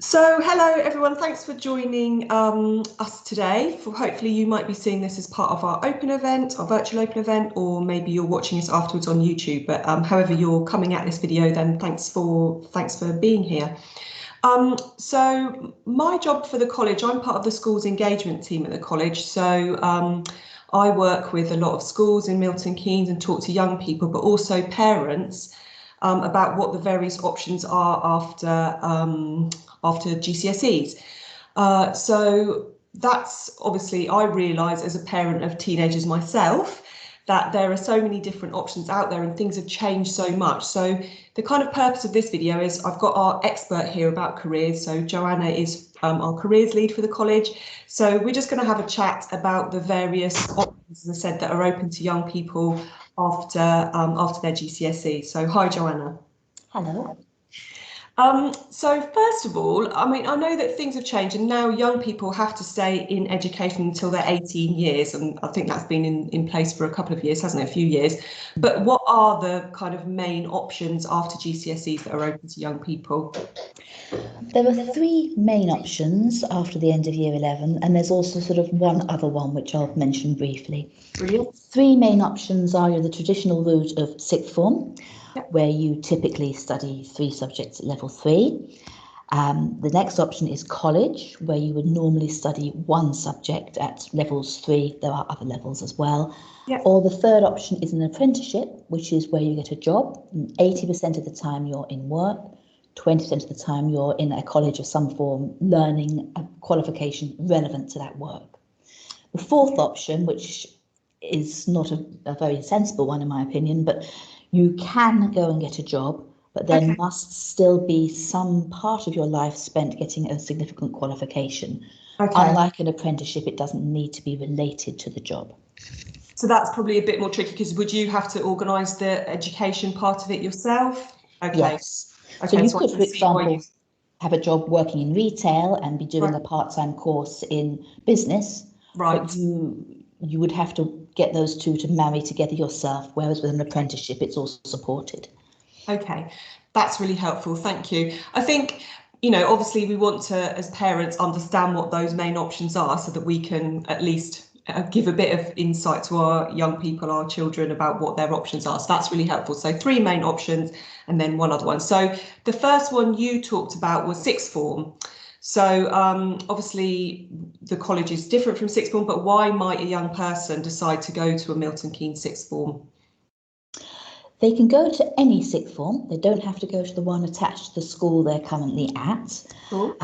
So hello everyone, thanks for joining us today. Hopefully you might be seeing this as part of our open event, our virtual open event, or maybe you're watching us afterwards on YouTube. But however you're coming at this video, then thanks for being here. So my job for the college, I'm part of the schools engagement team at the college. So I work with a lot of schools in Milton Keynes and talk to young people, but also parents about what the various options are after GCSEs. So that's obviously, I realise as a parent of teenagers myself, that there are so many different options out there and things have changed so much. So the kind of purpose of this video is I've got our expert here about careers. So Joanna is our careers lead for the college. So we're just going to have a chat about the various options, as I said, that are open to young people after their GCSE. So hi, Joanna. Hello. So first of all, I mean, I know that things have changed and now young people have to stay in education until they're 18 years. And I think that's been in place for a couple of years, hasn't it? A few years. But what are the kind of main options after GCSEs that are open to young people? There are three main options after the end of year 11, and there's also sort of one other one which I'll mention briefly. Brilliant. Three main options are the traditional route of sixth form, Yep. where you typically study 3 subjects at level 3. The next option is college, where you would normally study 1 subject at levels 3. There are other levels as well. Yep. Or the third option is an apprenticeship, which is where you get a job. And 80% of the time you're in work, 20% of the time you're in a college of some form, learning a qualification relevant to that work. The fourth option, which is not a very sensible one in my opinion, but you can go and get a job, but there must still be some part of your life spent getting a significant qualification. Unlike an apprenticeship, it doesn't need to be related to the job. So that's probably a bit more tricky because would you have to organise the education part of it yourself? Okay. Yes. So you could, for example, have a job working in retail and be doing a part-time course in business. Right. But you would have to get those two to marry together yourself, whereas with an apprenticeship, it's also supported. Okay, that's really helpful. Thank you. I think, you know, obviously we want to, as parents, understand what those main options are so that we can at least give a bit of insight to our young people, our children, about what their options are. So that's really helpful. So 3 main options and then one other one. So the first one you talked about was sixth form. So obviously the college is different from sixth form, but why might a young person decide to go to a Milton Keynes sixth form? They can go to any sixth form. They don't have to go to the one attached to the school they're currently at. Cool.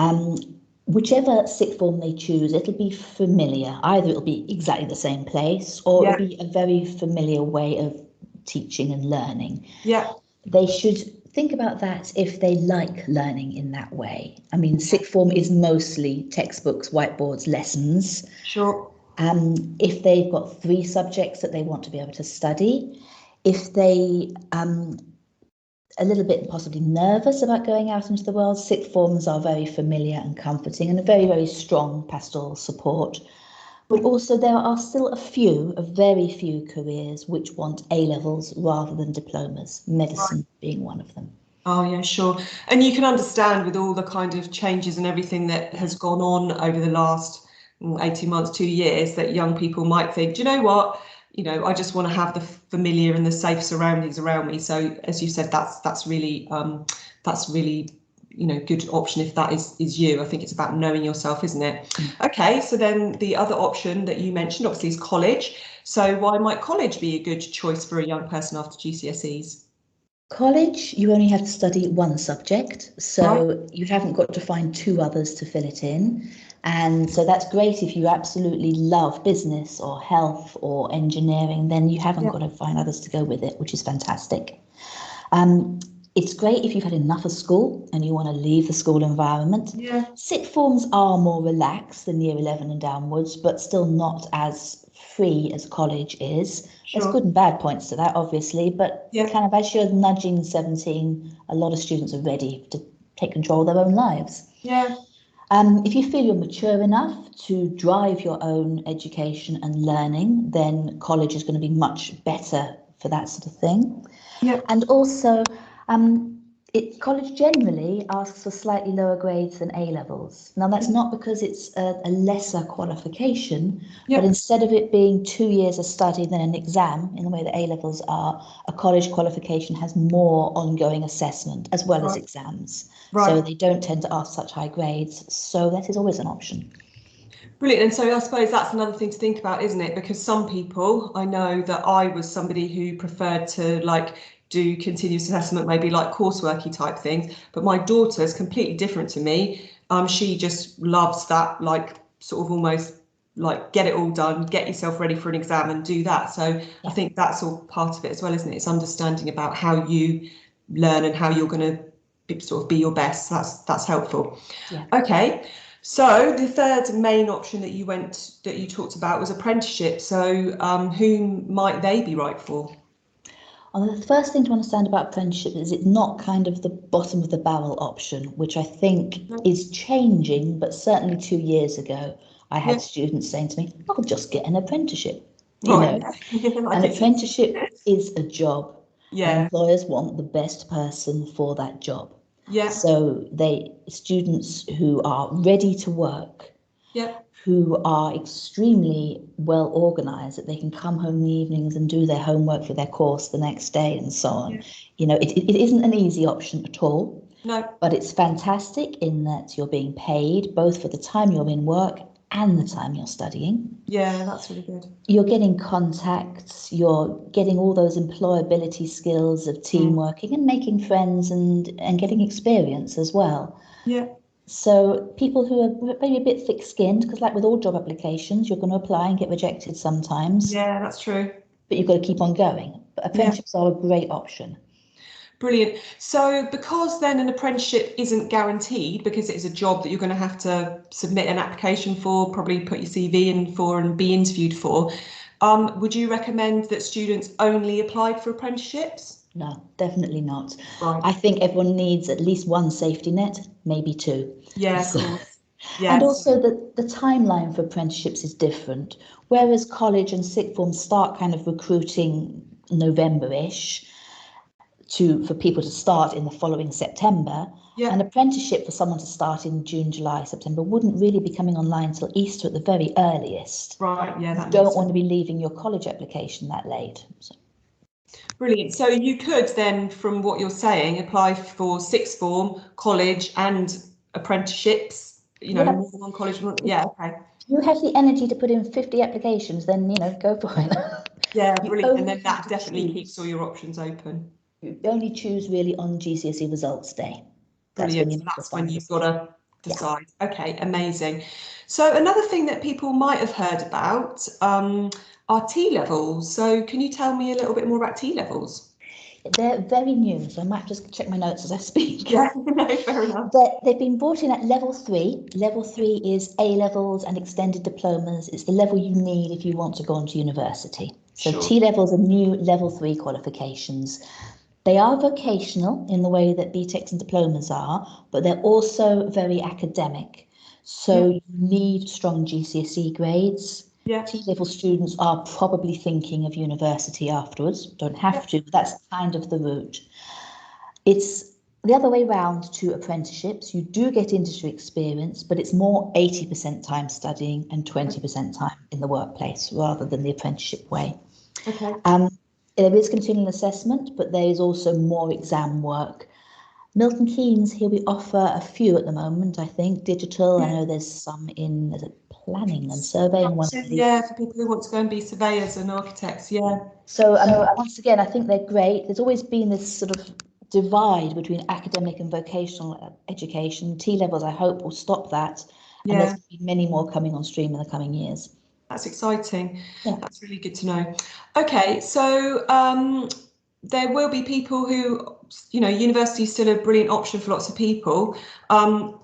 Whichever sixth form they choose, it'll be familiar. Either it'll be exactly the same place or it'll be a very familiar way of teaching and learning. Yeah. They should think about that if they like learning in that way. I mean, sixth form is mostly textbooks, whiteboards, lessons. Sure. If they've got 3 subjects that they want to be able to study, if they a little bit possibly nervous about going out into the world, sixth forms are very familiar and comforting and a very, very strong pastoral support. But also there are still a very few careers which want A-levels rather than diplomas, medicine being one of them. Oh, yeah, sure. And you can understand with all the kind of changes and everything that has gone on over the last 18 months, 2 years, that young people might think, do you know what? You know, I just want to have the familiar and the safe surroundings around me. So, as you said, that's really, you know, good option if that is you. I think it's about knowing yourself, isn't it? Okay, so then the other option that you mentioned obviously is college. So why might college be a good choice for a young person after GCSEs? College, you only have to study 1 subject, so you haven't got to find 2 others to fill it in. And so that's great if you absolutely love business or health or engineering, then you haven't got to find others to go with it, which is fantastic. It's great if you've had enough of school and you want to leave the school environment. Yeah. Sixth forms are more relaxed than year 11 and downwards, but still not as free as college is. Sure. There's good and bad points to that, obviously, but kind of as you're nudging 17, a lot of students are ready to take control of their own lives. Yeah. If you feel you're mature enough to drive your own education and learning, then college is going to be much better for that sort of thing. Yeah. And also, College generally asks for slightly lower grades than A-levels. Now, that's not because it's a lesser qualification, but instead of it being 2 years of study than an exam, in the way that A-levels are, a college qualification has more ongoing assessment as well as exams. So they don't tend to ask such high grades. So that is always an option. Brilliant. And so I suppose that's another thing to think about, isn't it? Because some people, I know that I was somebody who preferred to do continuous assessment, maybe like courseworky type things. But my daughter is completely different to me. She just loves that, sort of almost get it all done, get yourself ready for an exam and do that. So I think that's all part of it as well, isn't it? It's understanding about how you learn and how you're going to sort of be your best. That's helpful. Yeah. Okay. So the third main option that you talked about was apprenticeship. So whom might they be right for? Well, the first thing to understand about apprenticeship is it's not kind of the bottom of the barrel option, which I think is changing, but certainly 2 years ago, I had students saying to me, I'll just get an apprenticeship. Right. An apprenticeship is a job. Yeah. Employers want the best person for that job. Yeah. So students who are ready to work, who are extremely well organised, that they can come home in the evenings and do their homework for their course the next day and so on. It isn't an easy option at all. No. But it's fantastic in that you're being paid both for the time you're in work and the time you're studying. Yeah, that's really good. You're getting contacts, you're getting all those employability skills of team working and making friends and getting experience as well. Yeah. So people who are maybe a bit thick-skinned, because like with all job applications, you're going to apply and get rejected sometimes. Yeah, that's true. But you've got to keep on going. But apprenticeships are a great option. Brilliant. So because then an apprenticeship isn't guaranteed, because it's a job that you're going to have to submit an application for, probably put your CV in for and be interviewed for, would you recommend that students only applied for apprenticeships? No, definitely not. Right. I think everyone needs at least one safety net, maybe two. Yeah, So, of course. Yes. And also the timeline for apprenticeships is different. Whereas college and sixth form start kind of recruiting November-ish for people to start in the following September. Yeah. An apprenticeship for someone to start in June, July, September wouldn't really be coming online till Easter at the very earliest. Right, yeah. You don't want to be leaving your college application that late. So. Brilliant. So you could then, from what you're saying, apply for sixth form, college and apprenticeships, more than one college. Yeah, okay. You have the energy to put in 50 applications, then, go for it. Yeah, brilliant. And then that definitely keeps all your options open. You only choose really on GCSE results day. Brilliant. That's when you've got to decide. Yeah. Okay, amazing. So another thing that people might have heard about are T-levels. So can you tell me a little bit more about T-levels? They're very new, so I might just check my notes as I speak. Yeah, no, fair enough. They've been brought in at level 3. Level 3 is A-levels and extended diplomas. It's the level you need if you want to go on to university. So sure. T-levels are new level 3 qualifications. They are vocational in the way that BTECs and diplomas are, but they're also very academic. So you need strong GCSE grades. Yeah. T-level students are probably thinking of university afterwards. Don't have to, but that's kind of the route. It's the other way round to apprenticeships. You do get industry experience, but it's more 80% time studying and 20% time in the workplace rather than the apprenticeship way. Okay. There is continual assessment, but there is also more exam work. Milton Keynes, here we offer a few at the moment, I think, digital. I know there's some in planning and surveying. Yeah, for people who want to go and be surveyors and architects, yeah. So once again, I think they're great. There's always been this sort of divide between academic and vocational education. T-levels, I hope, will stop that. And there's going to be many more coming on stream in the coming years. That's exciting. Yeah. That's really good to know. Okay, so there will be people who, university is still a brilliant option for lots of people.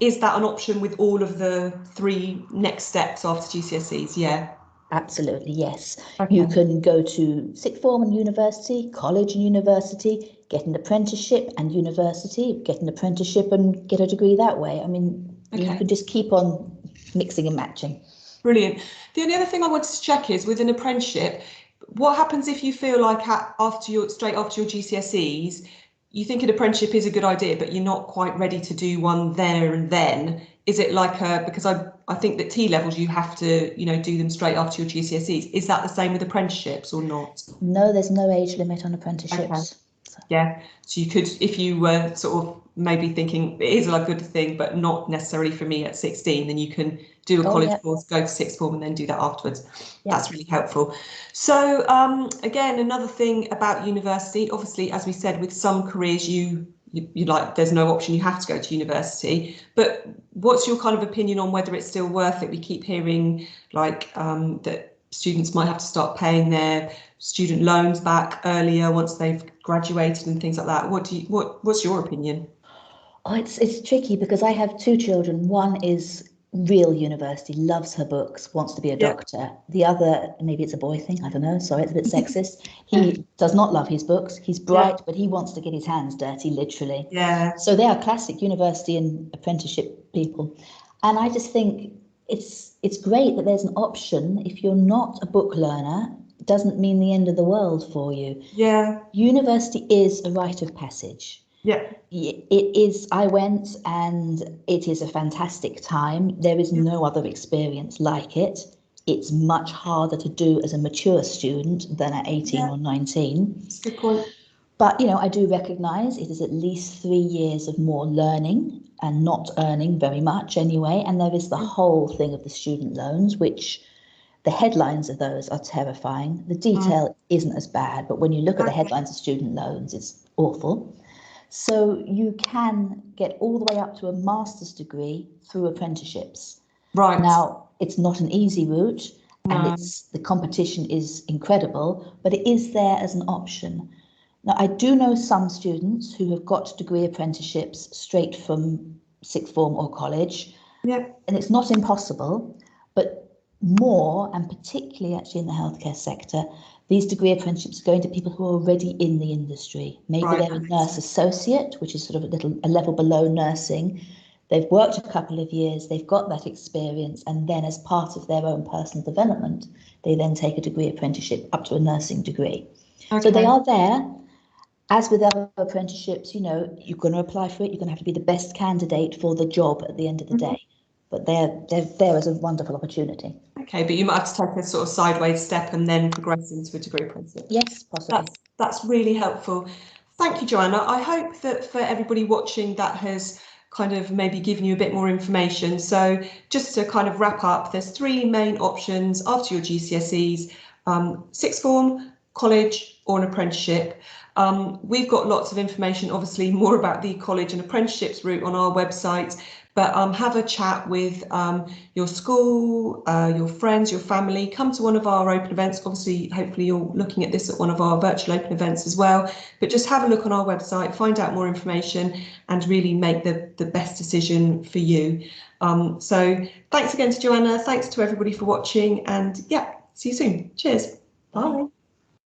Is that an option with all of the 3 next steps after GCSEs? Yeah. Absolutely, yes. Okay. You can go to sixth form and university, college and university, get an apprenticeship and university, get an apprenticeship and get a degree that way. I mean, you can just keep on mixing and matching. Brilliant. The only other thing I wanted to check is with an apprenticeship, what happens if you feel like straight after your GCSEs, you think an apprenticeship is a good idea, but you're not quite ready to do one there and then. Is it like because I think that T levels you have to, you know, do them straight after your GCSEs. Is that the same with apprenticeships or not? No, there's no age limit on apprenticeships. Okay. Yeah, so you could, if you were sort of maybe thinking it is a good thing, but not necessarily for me at 16, then you can do a college course, go to sixth form, and then do that afterwards. Yeah. That's really helpful. So again, another thing about university, obviously, as we said, with some careers you like, there's no option, you have to go to university. But what's your kind of opinion on whether it's still worth it? We keep hearing like that students might have to start paying their student loans back earlier once they've graduated and things like that. What's your opinion? Oh, it's tricky because I have two children. One is real university, loves her books, wants to be a doctor. The other, maybe it's a boy thing, I don't know, sorry, it's a bit sexist. He does not love his books. He's bright, but he wants to get his hands dirty, literally. Yeah. So they are classic university and apprenticeship people. And I just think it's great that there's an option. If you're not a book learner, it doesn't mean the end of the world for you. Yeah. University is a rite of passage. Yeah. It is. I went and it is a fantastic time. There is no other experience like it. It's much harder to do as a mature student than at 18 or 19. That's a good point. But, you know, I do recognise it is at least 3 years of more learning and not earning very much anyway. And there is the whole thing of the student loans, which the headlines of those are terrifying. The detail isn't as bad, but when you look at the headlines of student loans, it's awful. So you can get all the way up to a master's degree through apprenticeships. Right. Now, it's not an easy route, and the competition is incredible, but it is there as an option. Now, I do know some students who have got degree apprenticeships straight from sixth form or college. Yeah. And it's not impossible, but more, and particularly actually in the healthcare sector, these degree apprenticeships are going to people who are already in the industry. Maybe they're a nurse associate, which is sort of a level below nursing. They've worked a couple of years, they've got that experience, and then as part of their own personal development, they then take a degree apprenticeship up to a nursing degree. Okay. So they are there. As with other apprenticeships, you know, you're going to apply for it, you're going to have to be the best candidate for the job at the end of the day. But they're there as a wonderful opportunity. Okay, but you might have to take a sort of sideways step and then progress into a degree apprenticeship. Yes, possibly. That's really helpful. Thank you, Joanna. I hope that for everybody watching that has kind of maybe given you a bit more information. So just to kind of wrap up, there's 3 main options after your GCSEs, sixth form, college or an apprenticeship. We've got lots of information, obviously more about the college and apprenticeships route on our website, but have a chat with your school, your friends, your family. Come to one of our open events. Obviously, hopefully you're looking at this at one of our virtual open events as well, but just have a look on our website, find out more information and really make the best decision for you. So thanks again to Joanna, thanks to everybody for watching, and yeah, see you soon. Cheers. Bye.